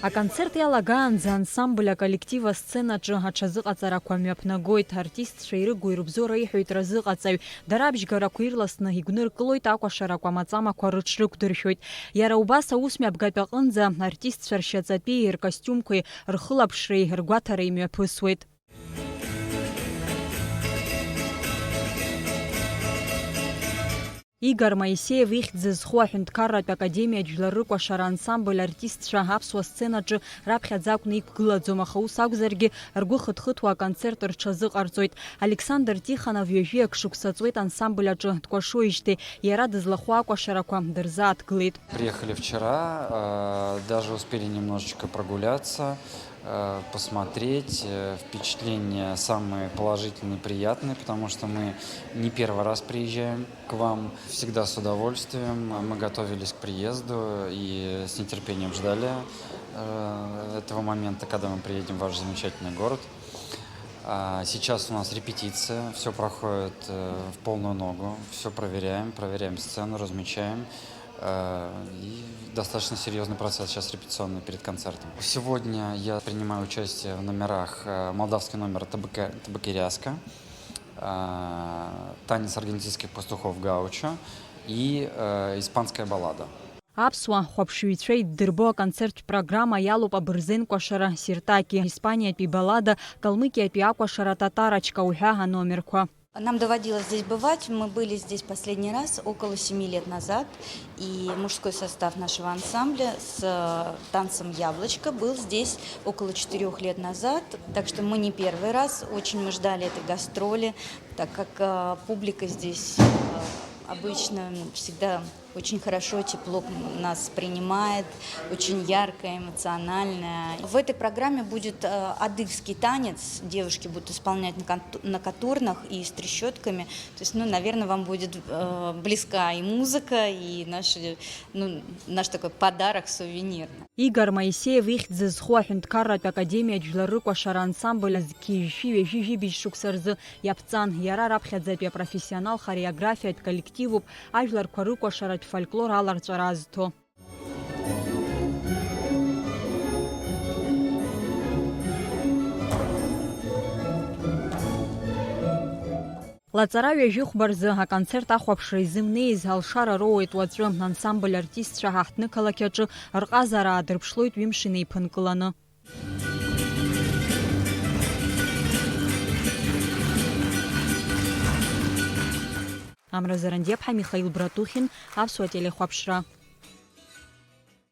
Аконцерт иалагаанӡа ансамбль аколлектив асценаҿы аҽазыҟаҵарақәа мҩаԥнагоит. Артистцәа ирыгу ирыбзоу реиҳәоит разыҟаҵаҩ. Дара абжьгарақәа ирласны игәныркылоит, акәашарақәа амаҵамақәа рыҽрықәдыршәоит. Иара убас аусмҩаԥгатә аҟынӡа артистцәа ршьаҵатәии ркостиумқәеи рхылаԥшреи ргәаҭареи мҩаԥысуеит. Игор Моисеев ихьӡ зху аҳәынҭқарратә академиа жәлар рыкәашара ансамбль артистцәа аԥсуа сценаҿы раԥхьаӡа акәны иқәгылаӡом, аха ус акәзаргьы ргәы хыҭхыҭуа аконцерт рҽазыҟарҵоит. Александр Тихонов ҩажәи акшықәса ҵуеит ансамбль аҿы дкәашоижьҭеи, иара дызлаху акәашарақәа дырзааҭгылеит. Приехали вчера, даже успели немножечко прогуляться, посмотреть. Впечатления самые положительные, приятные, потому что мы не первый раз приезжаем к вам. Всегда с удовольствием. Мы готовились к приезду и с нетерпением ждали этого момента, когда мы приедем в ваш замечательный город. Сейчас у нас репетиция, все проходит в полную ногу, все проверяем сцену, размечаем. И достаточно серьезный процесс сейчас репетиционный перед концертом. Сегодня я принимаю участие в номерах молдавский номер «Табакеряска», танец аргентинских пастухов «Гаучо» и испанская баллада. Аԥсуа хәаԥшыҩцәа иддырбо аконцерттә программа иалоуп абырзенкәашара «Сиртаки», испаниатәи баллада, калмыкиатәи акәашара «Татарочка» уҳәа аномерқәа. Нам доводилось здесь бывать. Мы были здесь последний раз около 7 лет назад. И мужской состав нашего ансамбля с танцем «Яблочко» был здесь около 4 лет назад. Так что мы не первый раз. Очень мы ждали этой гастроли, так как публика здесь обычно всегда очень хорошо, тепло нас принимает, очень яркая, эмоциональная. В этой программе будет адыгский танец. Девушки будут исполнять на катурнах и с трещотками. То есть, наверное, вам будет близка и музыка, и наш такой подарок, сувенир. Игор Моисеев ихьӡ зху аҳәынҭқарратә академиа жәлар рыкәашара ансамбль азқьижьшьи ҩажәи быжь шықәса рзы иаԥҵан. Иара раԥхьаӡатәи апрофессионал хореографиатә коллективуп, ажәларқәа рыкәашаратә фольклор аларҵәара азҭо. Лаҵара ҩажәихәба рзы аконцерт ахәаԥшра изымнеиз алшара роуеит уаҵәы. Ансамбль артистцәа ҳаҳҭнықалақь аҿы рҟазара аадырԥшлоит ҩымш инеиԥынкыланы. Амра Зарандиаԥҳа, Михаил Братухин, Аԥсуа телехәаԥшра.